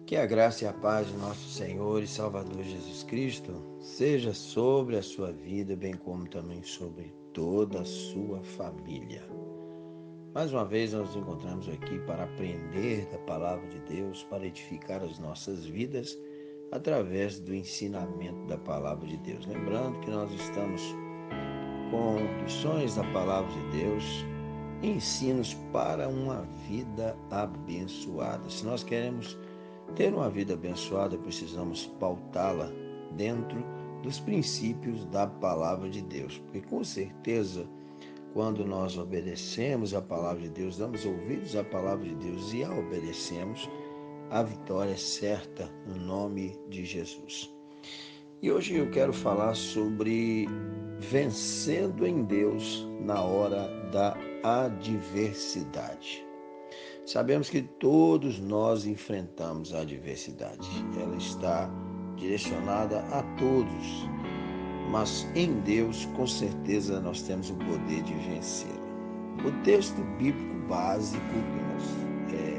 Que a graça e a paz de nosso Senhor e Salvador Jesus Cristo seja sobre a sua vida, bem como também sobre toda a sua família. Mais uma vez nós nos encontramos aqui para aprender da Palavra de Deus, para edificar as nossas vidas através do ensinamento da Palavra de Deus. Lembrando que nós estamos com lições da Palavra de Deus, ensinos para uma vida abençoada. Se nós queremos ter uma vida abençoada, precisamos pautá-la dentro dos princípios da Palavra de Deus. Porque com certeza, quando nós obedecemos a Palavra de Deus, damos ouvidos à Palavra de Deus e a obedecemos, a vitória é certa no nome de Jesus. E hoje eu quero falar sobre vencendo em Deus na hora da adversidade. Sabemos que todos nós enfrentamos a adversidade. Ela está direcionada a todos, mas em Deus, com certeza, nós temos o poder de vencê-la. O texto bíblico básico que nós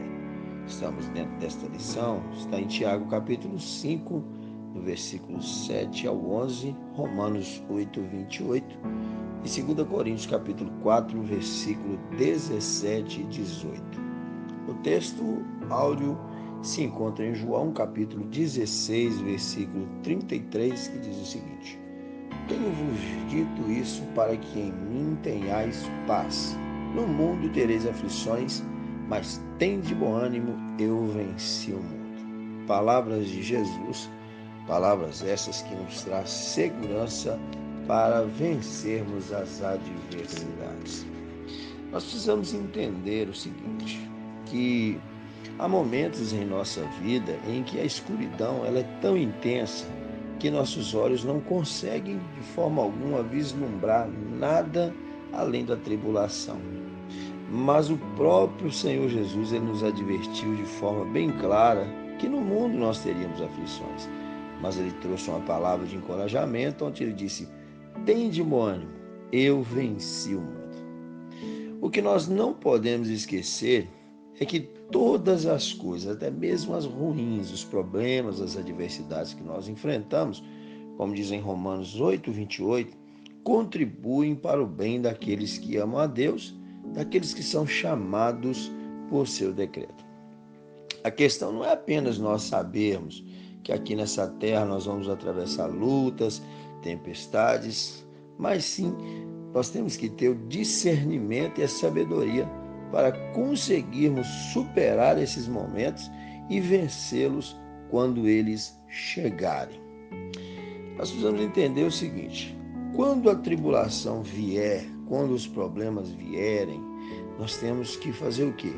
estamos dentro desta lição está em Tiago, capítulo 5, do versículo 7 ao 11, Romanos 8, 28 e 2 Coríntios, capítulo 4, versículo 17 e 18. O texto áureo se encontra em João, capítulo 16, versículo 33, que diz o seguinte: Tenho-vos dito isso para que em mim tenhais paz. No mundo tereis aflições, mas tende bom ânimo, eu venci o mundo. Palavras de Jesus, palavras essas que nos traz segurança para vencermos as adversidades. Nós precisamos entender o seguinte, que há momentos em nossa vida em que a escuridão ela é tão intensa que nossos olhos não conseguem de forma alguma vislumbrar nada além da tribulação. Mas o próprio Senhor Jesus ele nos advertiu de forma bem clara que no mundo nós teríamos aflições. Mas ele trouxe uma palavra de encorajamento onde ele disse: Tende bom ânimo, eu venci o mundo. O que nós não podemos esquecer é que todas as coisas, até mesmo as ruins, os problemas, as adversidades que nós enfrentamos, como diz em Romanos 8, 28, contribuem para o bem daqueles que amam a Deus, daqueles que são chamados por seu decreto. A questão não é apenas nós sabermos que aqui nessa terra nós vamos atravessar lutas, tempestades, mas sim nós temos que ter o discernimento e a sabedoria para conseguirmos superar esses momentos e vencê-los quando eles chegarem. Nós precisamos entender o seguinte: quando a tribulação vier, quando os problemas vierem, nós temos que fazer o quê?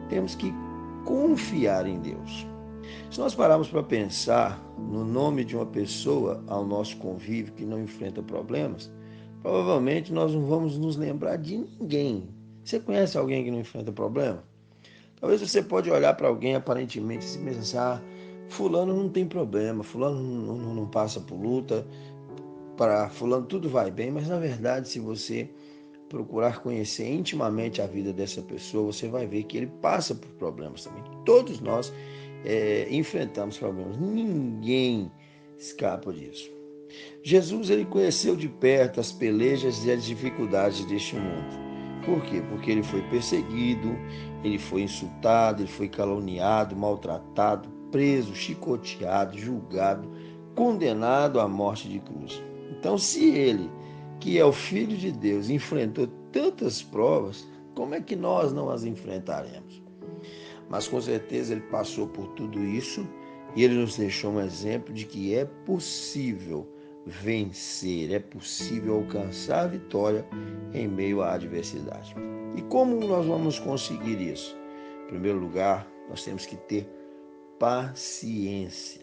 Temos que confiar em Deus. Se nós pararmos para pensar no nome de uma pessoa ao nosso convívio que não enfrenta problemas, provavelmente nós não vamos nos lembrar de ninguém. Você conhece alguém que não enfrenta problema? Talvez você pode olhar para alguém aparentemente e pensar: fulano não tem problema, fulano não passa por luta, para fulano tudo vai bem, mas na verdade se você procurar conhecer intimamente a vida dessa pessoa, você vai ver que ele passa por problemas também. Todos nós enfrentamos problemas, ninguém escapa disso. Jesus ele conheceu de perto as pelejas e as dificuldades deste mundo. Por quê? Porque ele foi perseguido, ele foi insultado, ele foi caluniado, maltratado, preso, chicoteado, julgado, condenado à morte de cruz. Então, se ele, que é o Filho de Deus, enfrentou tantas provas, como é que nós não as enfrentaremos? Mas com certeza ele passou por tudo isso e ele nos deixou um exemplo de que é possível vencer, é possível alcançar a vitória em meio à adversidade. E como nós vamos conseguir isso? Em primeiro lugar, nós temos que ter paciência.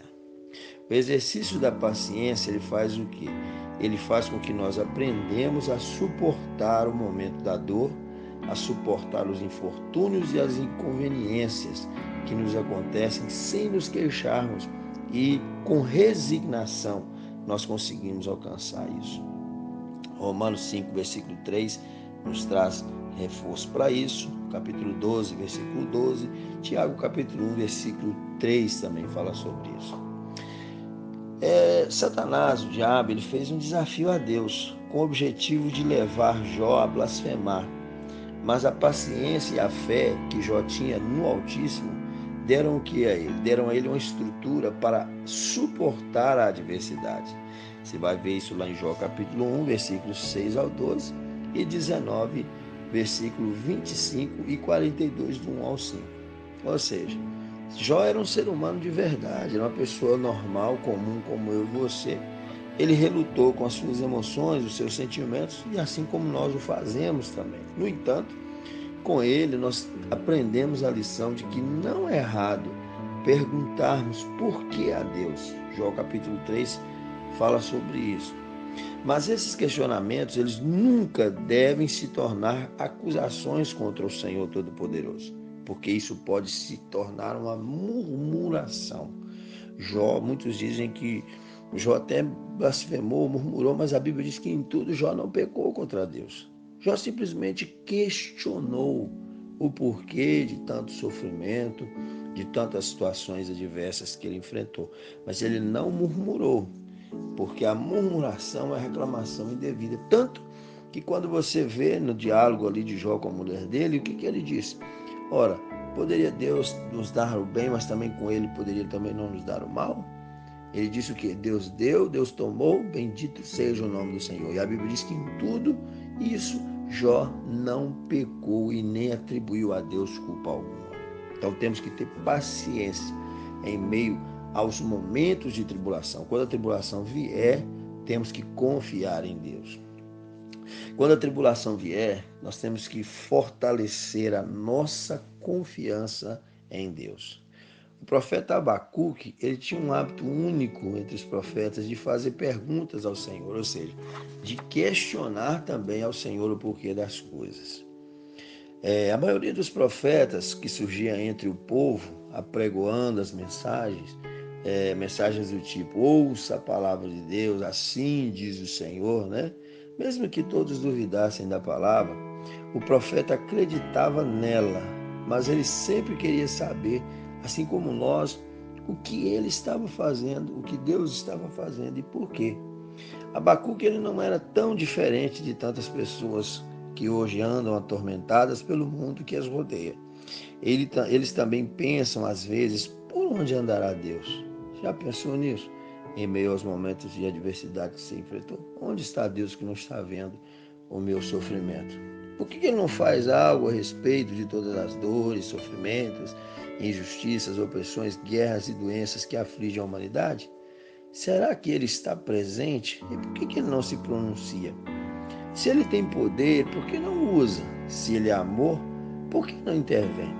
O exercício da paciência, ele faz o quê? Ele faz com que nós aprendemos a suportar o momento da dor, a suportar os infortúnios e as inconveniências que nos acontecem sem nos queixarmos e com resignação nós conseguimos alcançar isso. Romanos 5, versículo 3 nos traz reforço para isso, capítulo 12, versículo 12, Tiago capítulo 1, versículo 3 também fala sobre isso. Satanás, o diabo, ele fez um desafio a Deus, com o objetivo de levar Jó a blasfemar. Mas a paciência e a fé que Jó tinha no Altíssimo deram o que a ele? Deram a ele uma estrutura para suportar a adversidade. Você vai ver isso lá em Jó capítulo 1, versículos 6 ao 12 e 19, versículo 25 e 42, do 1 ao 5. Ou seja, Jó era um ser humano de verdade, era uma pessoa normal, comum como eu e você. Ele relutou com as suas emoções, os seus sentimentos, e assim como nós o fazemos também. No entanto, com ele nós aprendemos a lição de que não é errado perguntarmos por que a Deus. Jó capítulo 3 fala sobre isso. Mas esses questionamentos, eles nunca devem se tornar acusações contra o Senhor Todo-Poderoso, porque isso pode se tornar uma murmuração. Jó, muitos dizem que Jó até blasfemou, murmurou, mas a Bíblia diz que em tudo Jó não pecou contra Deus. Jó simplesmente questionou o porquê de tanto sofrimento, de tantas situações adversas que ele enfrentou. Mas ele não murmurou, porque a murmuração é reclamação indevida. Tanto que quando você vê no diálogo ali de Jó com a mulher dele, o que ele disse? Ora, poderia Deus nos dar o bem, mas também com ele poderia também não nos dar o mal? Ele disse o que? Deus deu, Deus tomou, bendito seja o nome do Senhor. E a Bíblia diz que em tudo isso Jó não pecou e nem atribuiu a Deus culpa alguma. Então temos que ter paciência em meio aos momentos de tribulação. Quando a tribulação vier, temos que confiar em Deus. Quando a tribulação vier, nós temos que fortalecer a nossa confiança em Deus. O profeta Abacuque, ele tinha um hábito único entre os profetas de fazer perguntas ao Senhor, ou seja, de questionar também ao Senhor o porquê das coisas. A maioria dos profetas que surgia entre o povo, apregoando as mensagens, mensagens do tipo, ouça a palavra de Deus, assim diz o Senhor, né? Mesmo que todos duvidassem da palavra, o profeta acreditava nela, mas ele sempre queria saber, assim como nós, o que ele estava fazendo, o que Deus estava fazendo e por quê. Abacuque ele não era tão diferente de tantas pessoas que hoje andam atormentadas pelo mundo que as rodeia. Eles também pensam, às vezes, por onde andará Deus? Já pensou nisso? Em meio aos momentos de adversidade que você enfrentou? Onde está Deus que não está vendo o meu sofrimento? Por que ele não faz algo a respeito de todas as dores, sofrimentos, injustiças, opressões, guerras e doenças que afligem a humanidade? Será que ele está presente? E por que ele não se pronuncia? Se ele tem poder, por que não usa? Se ele é amor, por que não intervém?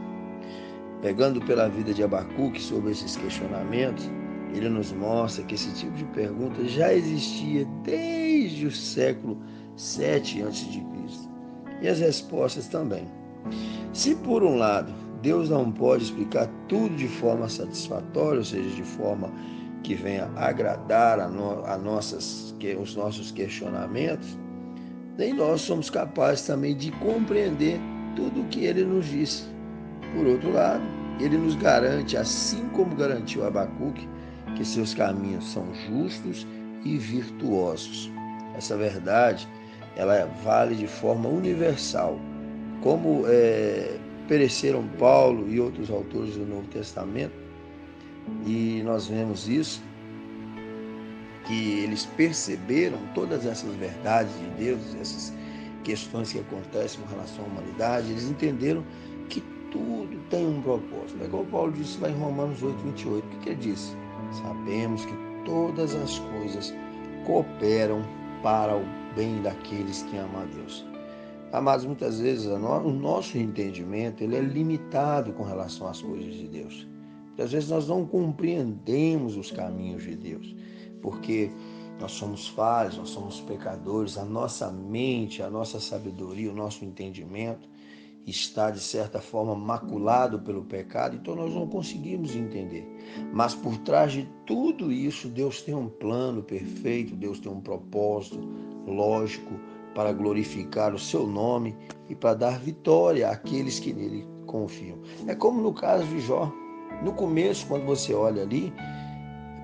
Pegando pela vida de Abacuque sobre esses questionamentos, ele nos mostra que esse tipo de pergunta já existia desde o século 7 a.C. E as respostas também. Se por um lado Deus não pode explicar tudo de forma satisfatória, ou seja, de forma que venha agradar os nossos questionamentos, nem nós somos capazes também de compreender tudo o que ele nos disse. Por outro lado, ele nos garante, assim como garantiu a Abacuque, que seus caminhos são justos e virtuosos. Essa verdade, ela vale de forma universal. Como pereceram Paulo e outros autores do Novo Testamento, e nós vemos isso, que eles perceberam todas essas verdades de Deus, essas questões que acontecem com relação à humanidade, eles entenderam que tudo tem um propósito. É igual Paulo disse lá em Romanos 8:28. O que ele disse? Sabemos que todas as coisas cooperam para o bem daqueles que amam a Deus. Amados, muitas vezes o nosso entendimento ele é limitado com relação às coisas de Deus. Muitas vezes nós não compreendemos os caminhos de Deus, porque nós somos falhos, nós somos pecadores, a nossa mente, a nossa sabedoria, o nosso entendimento está, de certa forma, maculado pelo pecado, então nós não conseguimos entender. Mas por trás de tudo isso, Deus tem um plano perfeito, Deus tem um propósito lógico, para glorificar o seu nome e para dar vitória àqueles que nele confiam. É como no caso de Jó. No começo, quando você olha ali,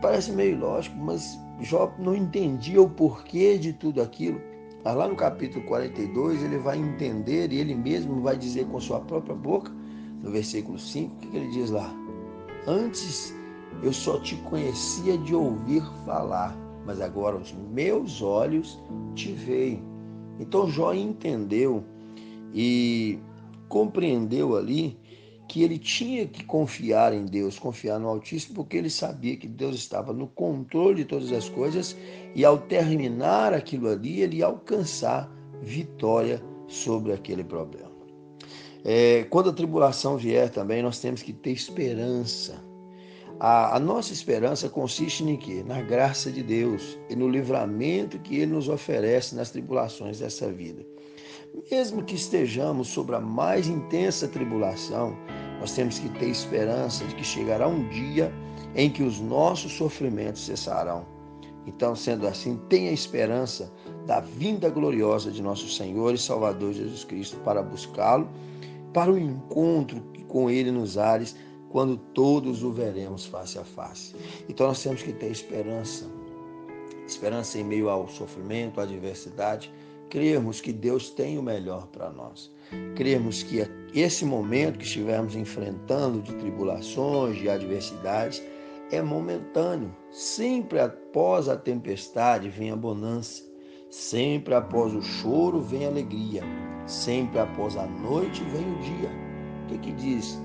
parece meio lógico, mas Jó não entendia o porquê de tudo aquilo. Mas lá no capítulo 42, ele vai entender e ele mesmo vai dizer com sua própria boca, no versículo 5, o que ele diz lá? Antes eu só te conhecia de ouvir falar, mas agora os meus olhos te veem. Então Jó entendeu e compreendeu ali que ele tinha que confiar em Deus, confiar no Altíssimo, porque ele sabia que Deus estava no controle de todas as coisas e ao terminar aquilo ali, ele ia alcançar vitória sobre aquele problema. Quando a tribulação vier também, nós temos que ter esperança. A nossa esperança consiste em quê? Na graça de Deus e no livramento que Ele nos oferece nas tribulações dessa vida. Mesmo que estejamos sobre a mais intensa tribulação, nós temos que ter esperança de que chegará um dia em que os nossos sofrimentos cessarão. Então, sendo assim, tenha esperança da vinda gloriosa de nosso Senhor e Salvador Jesus Cristo para buscá-lo, para o encontro com Ele nos ares, quando todos o veremos face a face. Então nós temos que ter esperança em meio ao sofrimento, à adversidade, crermos que Deus tem o melhor para nós. Crermos que esse momento que estivermos enfrentando de tribulações, de adversidades, é momentâneo. Sempre após a tempestade vem a bonança. Sempre após o choro vem a alegria. Sempre após a noite vem o dia. O que diz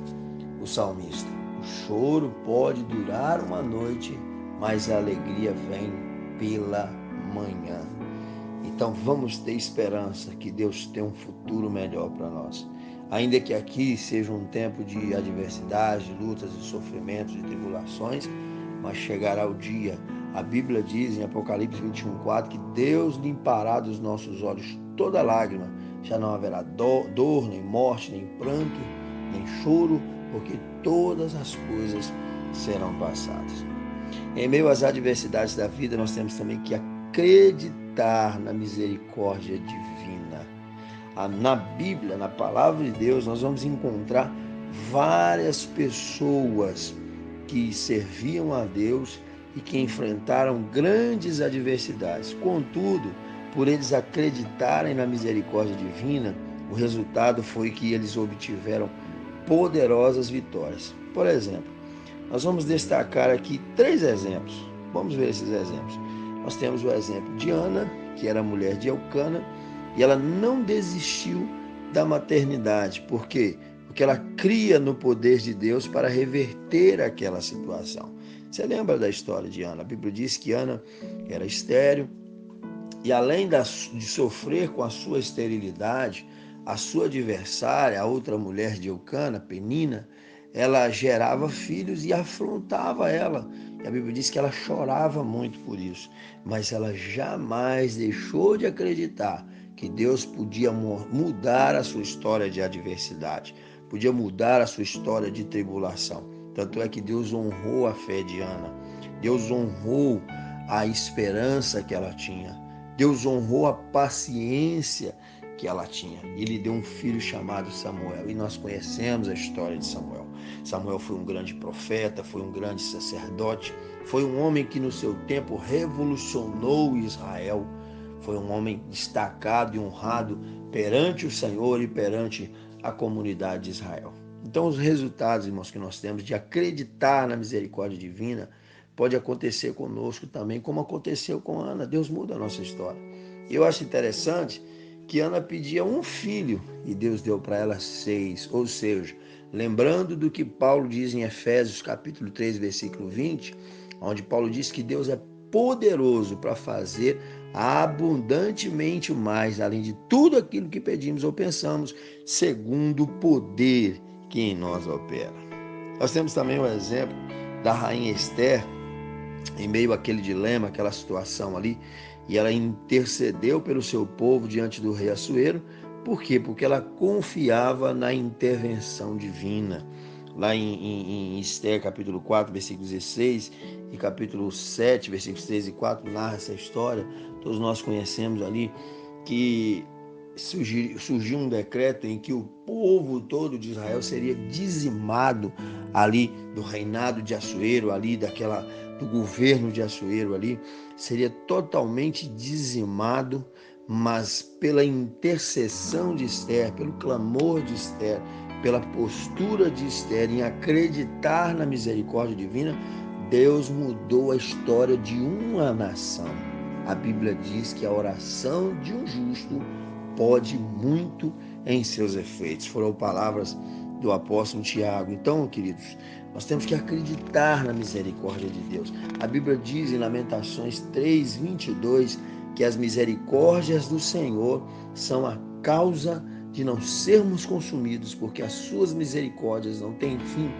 o salmista? O choro pode durar uma noite, mas a alegria vem pela manhã. Então vamos ter esperança que Deus tem um futuro melhor para nós. Ainda que aqui seja um tempo de adversidade, de lutas, de sofrimentos, de tribulações, mas chegará o dia. A Bíblia diz em Apocalipse 21:4 que Deus limpará dos nossos olhos toda lágrima. Já não haverá dor, nem morte, nem pranto, nem choro, porque todas as coisas serão passadas. Em meio às adversidades da vida, nós temos também que acreditar na misericórdia divina. Na Bíblia, na palavra de Deus, nós vamos encontrar várias pessoas que serviam a Deus e que enfrentaram grandes adversidades. Contudo, por eles acreditarem na misericórdia divina, o resultado foi que eles obtiveram poderosas vitórias. Por exemplo, nós vamos destacar aqui 3 exemplos. Vamos ver esses exemplos. Nós temos o exemplo de Ana, que era mulher de Eucana, e ela não desistiu da maternidade. Por quê? Porque ela cria no poder de Deus para reverter aquela situação. Você lembra da história de Ana? A Bíblia diz que Ana era estéril e além de sofrer com a sua esterilidade, a sua adversária, a outra mulher de Eucana, Penina, ela gerava filhos e afrontava ela. E a Bíblia diz que ela chorava muito por isso, mas ela jamais deixou de acreditar que Deus podia mudar a sua história de adversidade, podia mudar a sua história de tribulação. Tanto é que Deus honrou a fé de Ana, Deus honrou a esperança que ela tinha, Deus honrou a paciência que ela tinha. E lhe deu um filho chamado Samuel. E nós conhecemos a história de Samuel. Samuel foi um grande profeta, foi um grande sacerdote, foi um homem que no seu tempo revolucionou Israel. Foi um homem destacado e honrado perante o Senhor e perante a comunidade de Israel. Então os resultados, irmãos, que nós temos de acreditar na misericórdia divina pode acontecer conosco também, como aconteceu com Ana. Deus muda a nossa história. E eu acho interessante que Ana pedia um filho e Deus deu para ela 6, ou seja, lembrando do que Paulo diz em Efésios capítulo 3, versículo 20, onde Paulo diz que Deus é poderoso para fazer abundantemente mais, além de tudo aquilo que pedimos ou pensamos, segundo o poder que em nós opera. Nós temos também o exemplo da rainha Esther, em meio àquele dilema, aquela situação ali, e ela intercedeu pelo seu povo diante do rei Assuero. Por quê? Porque ela confiava na intervenção divina. Lá em Esther, capítulo 4, versículo 16, e capítulo 7, versículos 3 e 4, narra essa história. Todos nós conhecemos ali que surgiu um decreto em que o povo todo de Israel seria dizimado ali do reinado de Assuero, ali do governo de Assuero ali, seria totalmente dizimado, mas pela intercessão de Esther, pelo clamor de Esther, pela postura de Esther em acreditar na misericórdia divina, Deus mudou a história de uma nação. A Bíblia diz que a oração de um justo pode muito em seus efeitos. Foram palavras do apóstolo Tiago. Então, queridos, nós temos que acreditar na misericórdia de Deus. A Bíblia diz em Lamentações 3:22 que as misericórdias do Senhor são a causa de não sermos consumidos, porque as suas misericórdias não têm fim.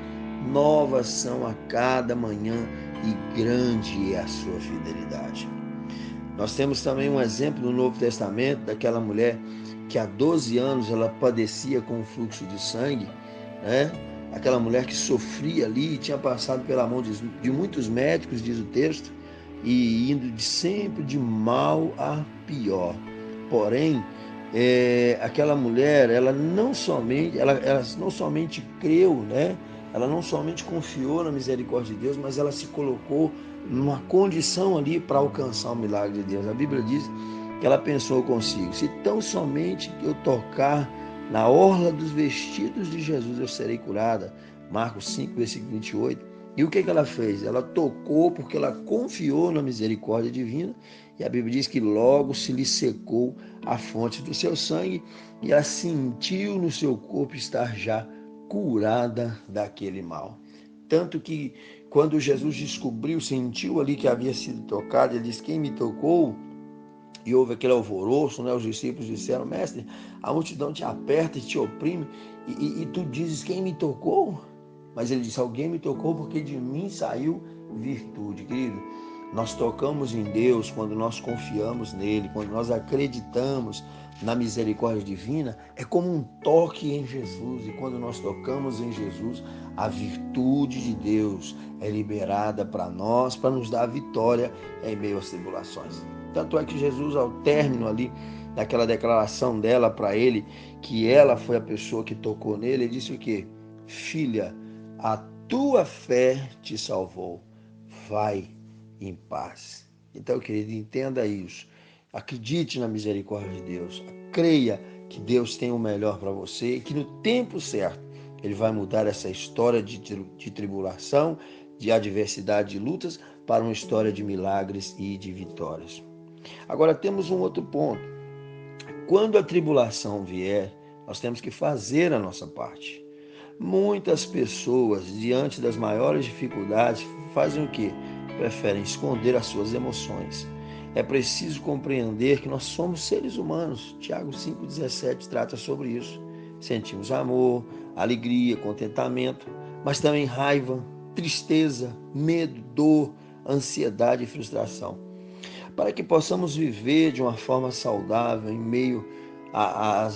Novas são a cada manhã e grande é a sua fidelidade. Nós temos também um exemplo no Novo Testamento daquela mulher que há 12 anos ela padecia com um fluxo de sangue, né? Aquela mulher que sofria ali, tinha passado pela mão de muitos médicos, diz o texto, e indo sempre de mal a pior. Porém, aquela mulher, ela não somente creu, né? Ela não somente confiou na misericórdia de Deus, mas ela se colocou numa condição ali para alcançar o milagre de Deus. A Bíblia diz que ela pensou consigo: se tão somente eu tocar na orla dos vestidos de Jesus, eu serei curada. Marcos 5, versículo 28. E o que ela fez? Ela tocou porque ela confiou na misericórdia divina, e a Bíblia diz que logo se lhe secou a fonte do seu sangue e ela sentiu no seu corpo estar já curada daquele mal. Tanto que quando Jesus sentiu ali que havia sido tocado, ele disse: quem me tocou? E houve aquele alvoroço, né? Os discípulos disseram: mestre, a multidão te aperta e te oprime, e tu dizes: quem me tocou? Mas ele disse: alguém me tocou porque de mim saiu virtude. Querido, nós tocamos em Deus quando nós confiamos nele, quando nós acreditamos na misericórdia divina, é como um toque em Jesus. E quando nós tocamos em Jesus, a virtude de Deus é liberada para nós, para nos dar a vitória em meio às tribulações. Tanto é que Jesus, ao término ali daquela declaração dela para ele, que ela foi a pessoa que tocou nele, ele disse o quê? Filha, a tua fé te salvou. Vai em paz. Então, querido, entenda isso. Acredite na misericórdia de Deus. Creia que Deus tem o melhor para você e que no tempo certo Ele vai mudar essa história de tribulação, de adversidade, de lutas, para uma história de milagres e de vitórias. Agora temos um outro ponto. Quando a tribulação vier, nós temos que fazer a nossa parte. Muitas pessoas, diante das maiores dificuldades, fazem o quê? Preferem esconder as suas emoções. É preciso compreender que nós somos seres humanos. Tiago 5,17 trata sobre isso. Sentimos amor, alegria, contentamento, mas também raiva, tristeza, medo, dor, ansiedade e frustração. Para que possamos viver de uma forma saudável em meio às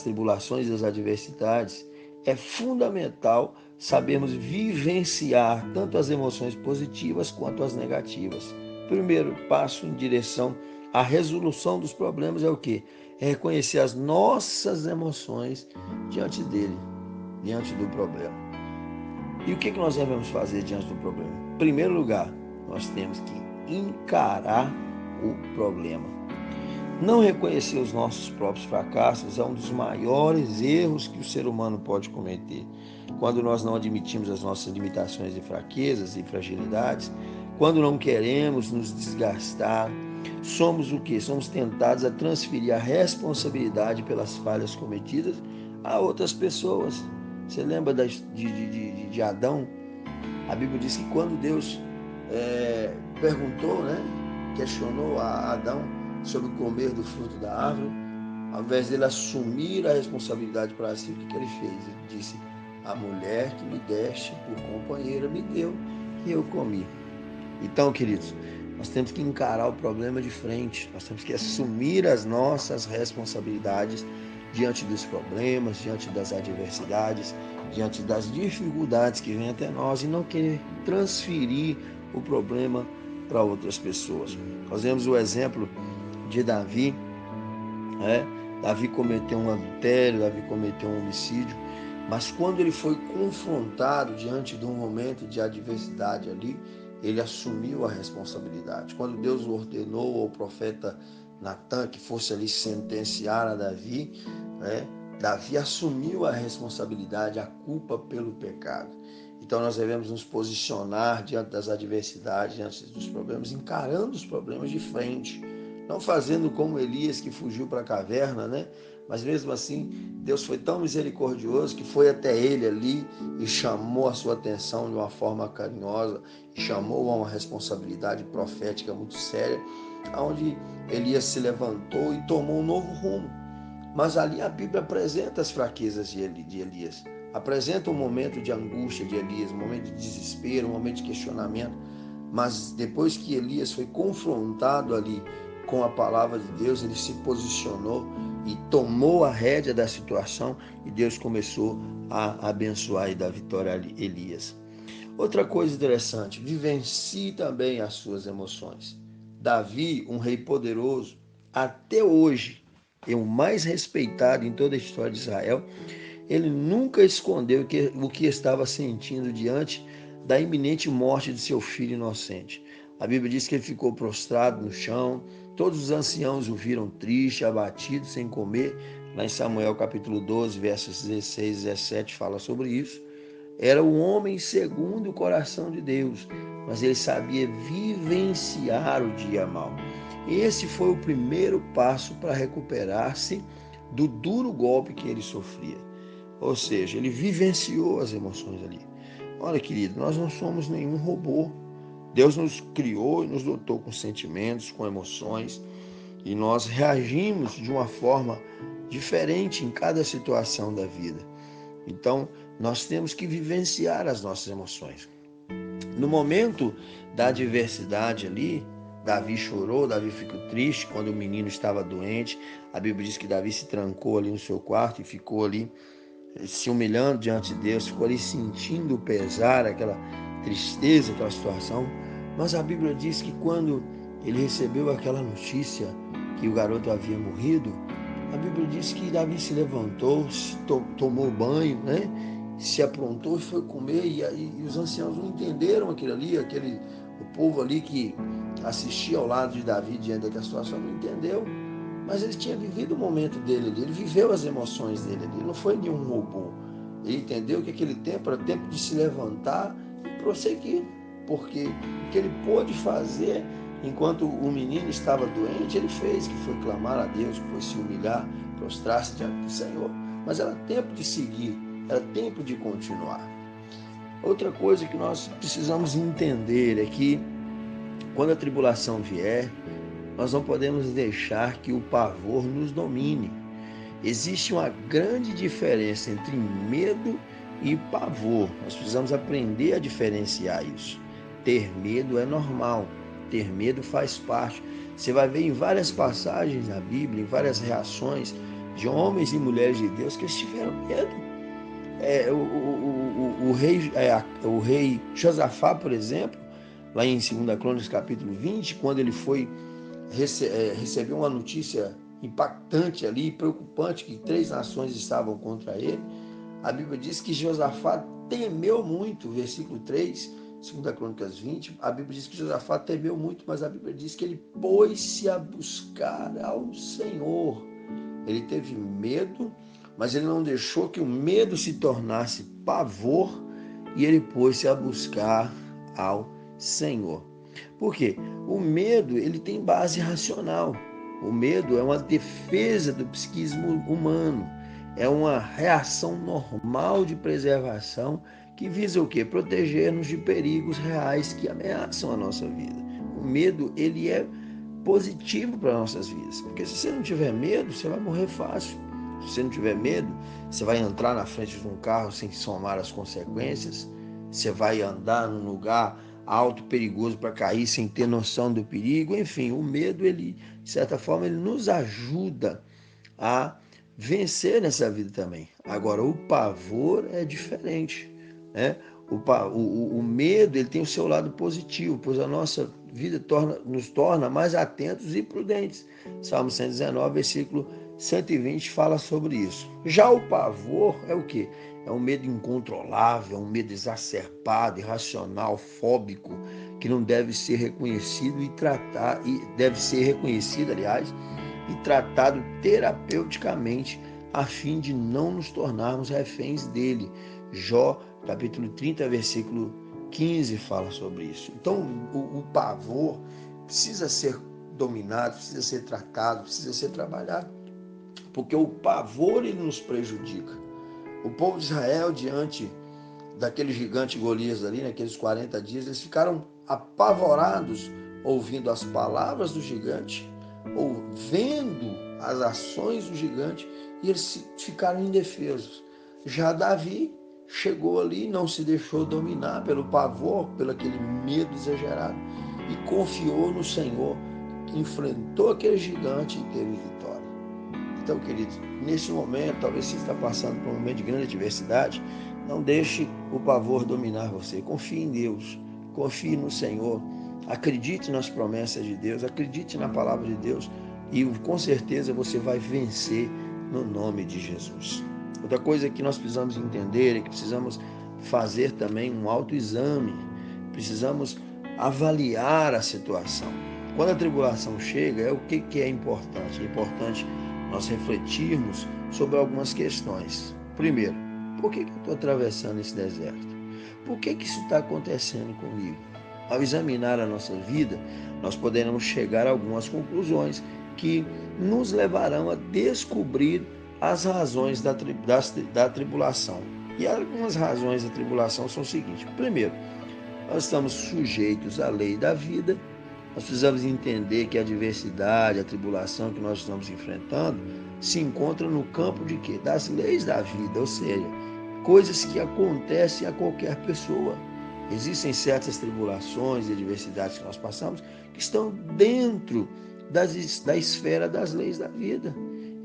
tribulações e às adversidades, é fundamental sabermos vivenciar tanto as emoções positivas quanto as negativas. Primeiro passo em direção à resolução dos problemas é o quê? É reconhecer as nossas emoções diante dele, diante do problema. E o que nós devemos fazer diante do problema? Em primeiro lugar, nós temos que encarar o problema. Não reconhecer os nossos próprios fracassos é um dos maiores erros que o ser humano pode cometer. Quando nós não admitimos as nossas limitações e fraquezas e fragilidades, quando não queremos nos desgastar, somos o quê? Somos tentados a transferir a responsabilidade pelas falhas cometidas a outras pessoas. Você lembra de Adão? A Bíblia diz que quando Deus perguntou, né, questionou a Adão sobre comer do fruto da árvore, ao invés dele assumir a responsabilidade para si, o que ele fez? Ele disse: a mulher que me deste por companheira me deu e eu comi. Então, queridos, nós temos que encarar o problema de frente, nós temos que assumir as nossas responsabilidades diante dos problemas, diante das adversidades, diante das dificuldades que vêm até nós e não querer transferir o problema para outras pessoas. Nós vemos o exemplo de Davi, né? Davi cometeu um adultério, Davi cometeu um homicídio, mas quando ele foi confrontado diante de um momento de adversidade ali, ele assumiu a responsabilidade. Quando Deus ordenou ao profeta Natan que fosse ali sentenciar a Davi, né? Davi assumiu a responsabilidade, a culpa pelo pecado. Então nós devemos nos posicionar diante das adversidades, diante dos problemas, encarando os problemas de frente, não fazendo como Elias que fugiu para a caverna, né? Mas mesmo assim, Deus foi tão misericordioso que foi até ele ali e chamou a sua atenção de uma forma carinhosa, e chamou a uma responsabilidade profética muito séria, onde Elias se levantou e tomou um novo rumo. Mas ali a Bíblia apresenta as fraquezas de Elias, apresenta um momento de angústia de Elias, um momento de desespero, um momento de questionamento. Mas depois que Elias foi confrontado ali com a palavra de Deus, ele se posicionou e tomou a rédea da situação e Deus começou a abençoar e dar vitória a Elias. Outra coisa interessante, vivencie também as suas emoções. Davi, um rei poderoso, até hoje, é o mais respeitado em toda a história de Israel, ele nunca escondeu o que estava sentindo diante da iminente morte de seu filho inocente. A Bíblia diz que ele ficou prostrado no chão, todos os anciãos o viram triste, abatido, sem comer. Lá em Samuel capítulo 12, versos 16 e 17 fala sobre isso. Era o homem segundo o coração de Deus, mas ele sabia vivenciar o dia mau. Esse foi o primeiro passo para recuperar-se do duro golpe que ele sofria. Ou seja, ele vivenciou as emoções ali. Olha, querido, nós não somos nenhum robô. Deus nos criou e nos dotou com sentimentos, com emoções, e nós reagimos de uma forma diferente em cada situação da vida. Então, nós temos que vivenciar as nossas emoções. No momento da adversidade ali, Davi chorou, Davi ficou triste quando o menino estava doente. A Bíblia diz que Davi se trancou ali no seu quarto e ficou ali se humilhando diante de Deus, ficou ali sentindo o pesar, aquela tristeza, aquela situação. Mas a Bíblia diz que quando ele recebeu aquela notícia que o garoto havia morrido, a Bíblia diz que Davi se levantou, tomou banho, né? Se aprontou e foi comer, e os anciãos não entenderam aquilo ali, o povo ali que assistia ao lado de Davi diante daquela situação não entendeu. Mas ele tinha vivido o momento dele ali, ele viveu as emoções dele ali, não foi nenhum robô. Ele entendeu que aquele tempo era tempo de se levantar e prosseguir, porque o que ele pôde fazer enquanto o menino estava doente, ele fez, que foi clamar a Deus, que foi se humilhar, prostrar-se diante do Senhor. Mas era tempo de seguir, era tempo de continuar. Outra coisa que nós precisamos entender é que quando a tribulação vier, nós não podemos deixar que o pavor nos domine. Existe uma grande diferença entre medo e pavor. Nós precisamos aprender a diferenciar isso. Ter medo é normal, ter medo faz parte. Você vai ver em várias passagens na Bíblia, em várias reações de homens e mulheres de Deus que eles tiveram medo. O rei Josafá, por exemplo, lá em 2 Crônicas capítulo 20, quando ele foi recebeu uma notícia impactante ali, preocupante, que 3 nações estavam contra ele. A Bíblia diz que Josafá temeu muito, versículo 3, 2 Crônicas 20, a Bíblia diz que Josafá temeu muito, mas a Bíblia diz que ele pôs-se a buscar ao Senhor. Ele teve medo, mas ele não deixou que o medo se tornasse pavor, e ele pôs-se a buscar ao Senhor. Por quê? O medo, ele tem base racional. O medo é uma defesa do psiquismo humano. É uma reação normal de preservação que visa o quê? Proteger-nos de perigos reais que ameaçam a nossa vida. O medo, ele é positivo para nossas vidas. Porque se você não tiver medo, você vai morrer fácil. Se você não tiver medo, você vai entrar na frente de um carro sem somar as consequências. Você vai andar num lugar alto, perigoso para cair sem ter noção do perigo. Enfim, o medo, ele, de certa forma, ele nos ajuda a vencer nessa vida também. Agora, o pavor é diferente, né? O medo, ele tem o seu lado positivo, pois a nossa vida nos torna mais atentos e prudentes. Salmo 119, versículo 120 fala sobre isso. Já o pavor é o quê? É um medo incontrolável, um medo exacerbado, irracional, fóbico, que não deve ser reconhecido deve ser reconhecido, aliás, e tratado terapeuticamente a fim de não nos tornarmos reféns dele. Jó, capítulo 30, versículo 15 fala sobre isso. Então, o pavor precisa ser dominado, precisa ser tratado, precisa ser trabalhado, porque o pavor ele nos prejudica. O povo de Israel, diante daquele gigante Golias ali, naqueles 40 dias, eles ficaram apavorados ouvindo as palavras do gigante, ou vendo as ações do gigante, e eles ficaram indefesos. Já Davi chegou ali, não se deixou dominar pelo pavor, pelo aquele medo exagerado, e confiou no Senhor, que enfrentou aquele gigante e teve vitória. Então, queridos, nesse momento, talvez você está passando por um momento de grande adversidade, não deixe o pavor dominar você. Confie em Deus, confie no Senhor, acredite nas promessas de Deus, acredite na palavra de Deus e com certeza você vai vencer no nome de Jesus. Outra coisa que nós precisamos entender é que precisamos fazer também um autoexame, precisamos avaliar a situação. Quando a tribulação chega, o que é importante? É importante nós refletirmos sobre algumas questões. Primeiro, por que eu estou atravessando esse deserto? Por que isso está acontecendo comigo? Ao examinar a nossa vida, nós poderemos chegar a algumas conclusões que nos levarão a descobrir as razões da tribulação. E algumas razões da tribulação são o seguinte. Primeiro, nós estamos sujeitos à lei da vida. Nós precisamos entender que a adversidade, a tribulação que nós estamos enfrentando se encontra no campo de quê? Das leis da vida, ou seja, coisas que acontecem a qualquer pessoa. Existem certas tribulações e adversidades que nós passamos que estão dentro da esfera das leis da vida.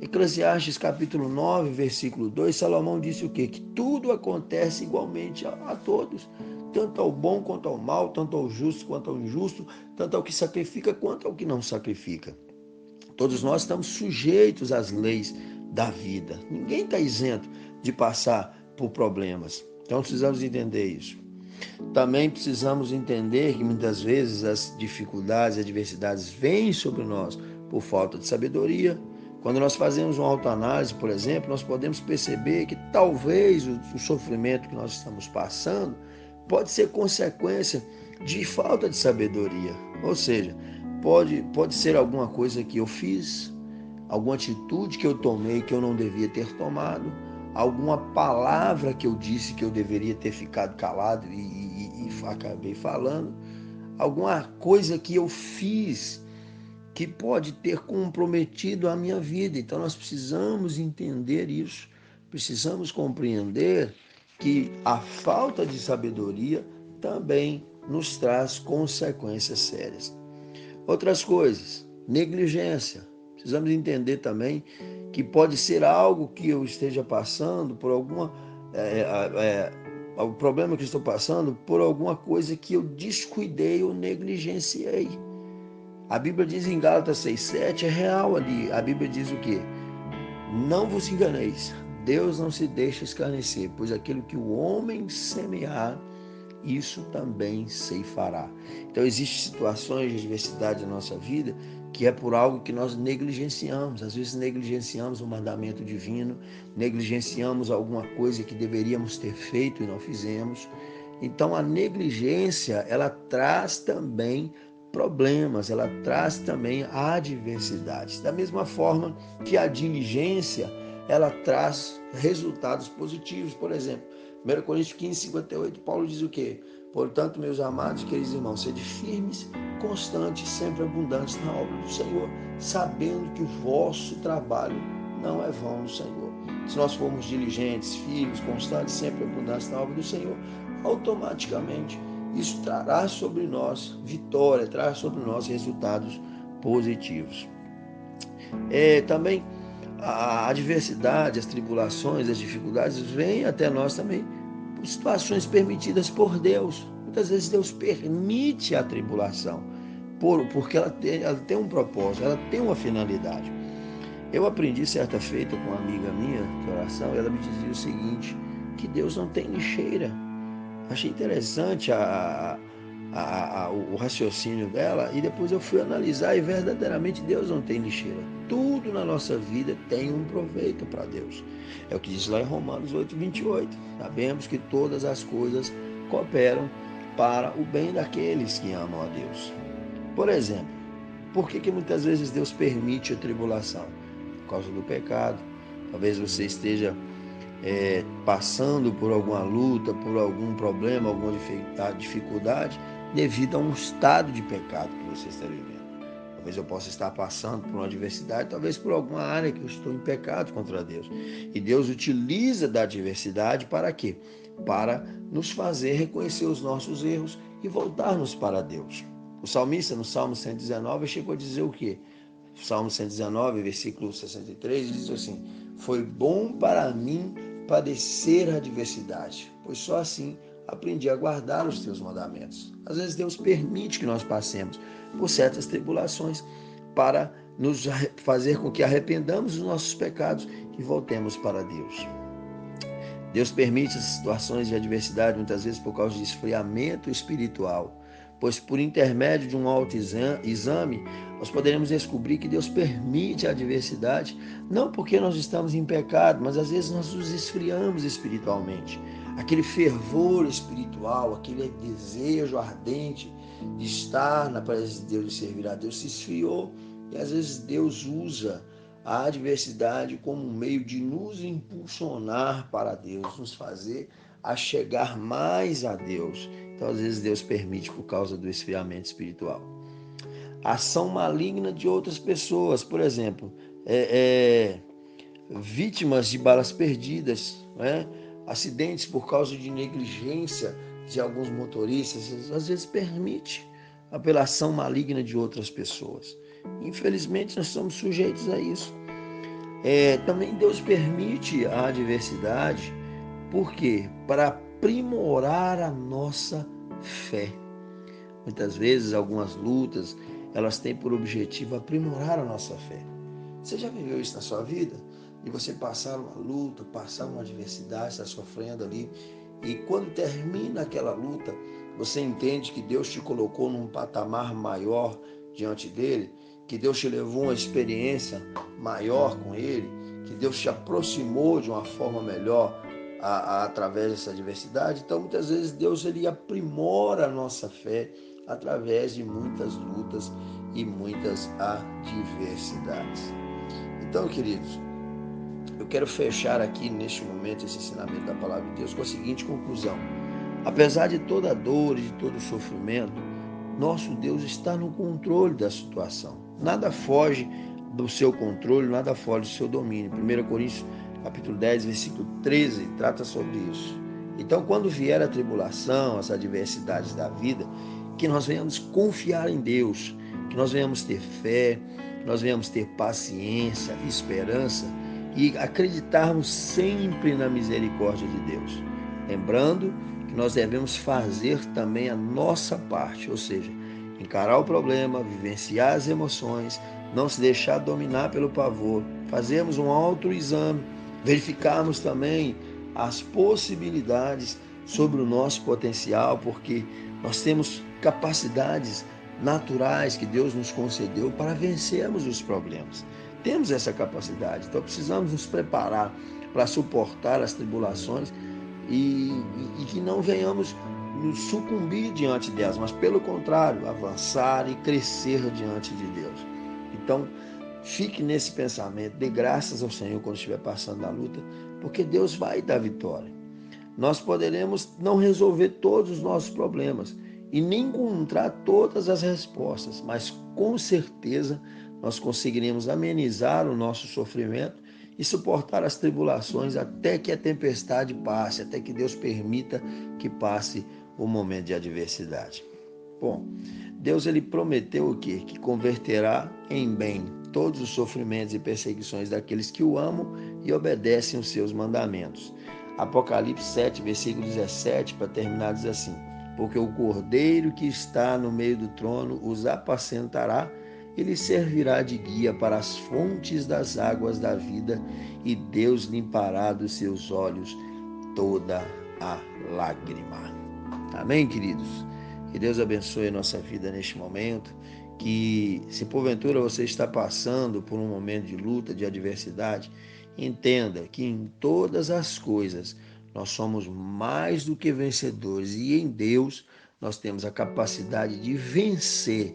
Eclesiastes capítulo 9, versículo 2, Salomão disse o quê? Que tudo acontece igualmente a todos, tanto ao bom quanto ao mal, tanto ao justo quanto ao injusto, tanto ao que sacrifica quanto ao que não sacrifica. Todos nós estamos sujeitos às leis da vida. Ninguém está isento de passar por problemas. Então precisamos entender isso. Também precisamos entender que muitas vezes as dificuldades e adversidades vêm sobre nós por falta de sabedoria. Quando nós fazemos uma autoanálise, por exemplo, nós podemos perceber que talvez o sofrimento que nós estamos passando pode ser consequência de falta de sabedoria. Ou seja, pode ser alguma coisa que eu fiz, alguma atitude que eu tomei que eu não devia ter tomado, alguma palavra que eu disse que eu deveria ter ficado calado e acabei falando, alguma coisa que eu fiz que pode ter comprometido a minha vida. Então nós precisamos entender isso, precisamos compreender que a falta de sabedoria também nos traz consequências sérias. Outras coisas, negligência. Precisamos entender também que pode ser algo que eu esteja passando por o problema que eu estou passando por alguma coisa que eu descuidei ou negligenciei. A Bíblia diz em Gálatas 6,7, é real ali. A Bíblia diz o quê? Não vos enganeis, Deus não se deixa escarnecer, pois aquilo que o homem semear, isso também ceifará. Então existem situações de adversidade na nossa vida que é por algo que nós negligenciamos. Às vezes negligenciamos o mandamento divino, negligenciamos alguma coisa que deveríamos ter feito e não fizemos. Então a negligência, ela traz também problemas, ela traz também adversidades. Da mesma forma que a diligência, ela traz resultados positivos. Por exemplo, 1 Coríntios 15, 58, Paulo diz o quê? Portanto, meus amados e queridos irmãos, sede firmes, constantes, sempre abundantes na obra do Senhor, sabendo que o vosso trabalho não é vão no Senhor. Se nós formos diligentes, firmes, constantes, sempre abundantes na obra do Senhor, automaticamente isso trará sobre nós vitória, trará sobre nós resultados positivos. Também a adversidade, as tribulações, as dificuldades vêm até nós também por situações permitidas por Deus. Muitas vezes Deus permite a tribulação, porque ela tem um propósito, ela tem uma finalidade. Eu aprendi certa feita com uma amiga minha de oração, ela me dizia o seguinte, que Deus não tem lixeira. Achei interessante o raciocínio dela e depois eu fui analisar e verdadeiramente Deus não tem lixeira. Tudo na nossa vida tem um proveito para Deus. É o que diz lá em Romanos 8:28. Sabemos que todas as coisas cooperam para o bem daqueles que amam a Deus. Por exemplo, por que muitas vezes Deus permite a tribulação? Por causa do pecado. Talvez você esteja passando por alguma luta, por algum problema, alguma dificuldade, devido a um estado de pecado que você está vivendo. Talvez eu possa estar passando por uma adversidade, talvez por alguma área que eu estou em pecado contra Deus. E Deus utiliza da adversidade para quê? Para nos fazer reconhecer os nossos erros e voltarmos para Deus. O salmista, no Salmo 119, chegou a dizer o quê? Salmo 119, versículo 63, diz assim: foi bom para mim padecer a adversidade, pois só assim aprendi a guardar os teus mandamentos. Às vezes Deus permite que nós passemos por certas tribulações para nos fazer com que arrependamos dos nossos pecados e voltemos para Deus. Deus permite essas situações de adversidade muitas vezes por causa de esfriamento espiritual, pois por intermédio de um autoexame nós poderemos descobrir que Deus permite a adversidade, não porque nós estamos em pecado, mas às vezes nós nos esfriamos espiritualmente. Aquele fervor espiritual, aquele desejo ardente de estar na presença de Deus e servir a Deus se esfriou, e às vezes Deus usa a adversidade como um meio de nos impulsionar para Deus, nos fazer a chegar mais a Deus. Então, às vezes, Deus permite por causa do esfriamento espiritual. Ação maligna de outras pessoas, por exemplo, vítimas de balas perdidas, né? Acidentes por causa de negligência de alguns motoristas, às vezes permite a pela ação maligna de outras pessoas. Infelizmente, nós somos sujeitos a isso. Também Deus permite a adversidade, por quê? Para aprimorar a nossa fé. Muitas vezes, algumas lutas, elas têm por objetivo aprimorar a nossa fé. Você já viveu isso na sua vida? De você passar uma luta, passar uma adversidade, está sofrendo ali, e quando termina aquela luta, você entende que Deus te colocou num patamar maior diante dele, que Deus te levou a uma experiência maior com ele, que Deus te aproximou de uma forma melhor através dessa adversidade. Então, muitas vezes, Deus ele aprimora a nossa fé através de muitas lutas e muitas adversidades. Então, queridos, eu quero fechar aqui neste momento esse ensinamento da palavra de Deus com a seguinte conclusão: apesar de toda a dor e de todo o sofrimento, nosso Deus está no controle da situação. Nada foge do seu controle, nada foge do seu domínio. 1 Coríntios capítulo 10, versículo 13, trata sobre isso. Então, quando vier a tribulação, as adversidades da vida, que nós venhamos confiar em Deus, que nós venhamos ter fé, que nós venhamos ter paciência, esperança e acreditarmos sempre na misericórdia de Deus. Lembrando que nós devemos fazer também a nossa parte, ou seja, encarar o problema, vivenciar as emoções, não se deixar dominar pelo pavor, fazermos um autoexame, verificarmos também as possibilidades sobre o nosso potencial, porque nós temos capacidades naturais que Deus nos concedeu para vencermos os problemas. Temos essa capacidade, então precisamos nos preparar para suportar as tribulações e que não venhamos nos sucumbir diante delas, mas pelo contrário, avançar e crescer diante de Deus. Então, fique nesse pensamento, dê graças ao Senhor quando estiver passando a luta, porque Deus vai dar vitória. Nós poderemos não resolver todos os nossos problemas e nem encontrar todas as respostas, mas com certeza nós conseguiremos amenizar o nosso sofrimento e suportar as tribulações até que a tempestade passe, até que Deus permita que passe o momento de adversidade. Bom, Deus ele prometeu o quê? Que converterá em bem todos os sofrimentos e perseguições daqueles que o amam e obedecem os seus mandamentos. Apocalipse 7, versículo 17, para terminar, diz assim: porque o Cordeiro que está no meio do trono os apacentará ele servirá de guia para as fontes das águas da vida e Deus limpará dos seus olhos toda a lágrima. Amém, queridos? Que Deus abençoe a nossa vida neste momento. Que, se porventura você está passando por um momento de luta, de adversidade, entenda que em todas as coisas nós somos mais do que vencedores e em Deus nós temos a capacidade de vencer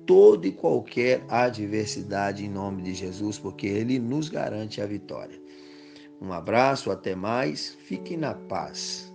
toda e qualquer adversidade em nome de Jesus, porque Ele nos garante a vitória. Um abraço, até mais, fiquem na paz.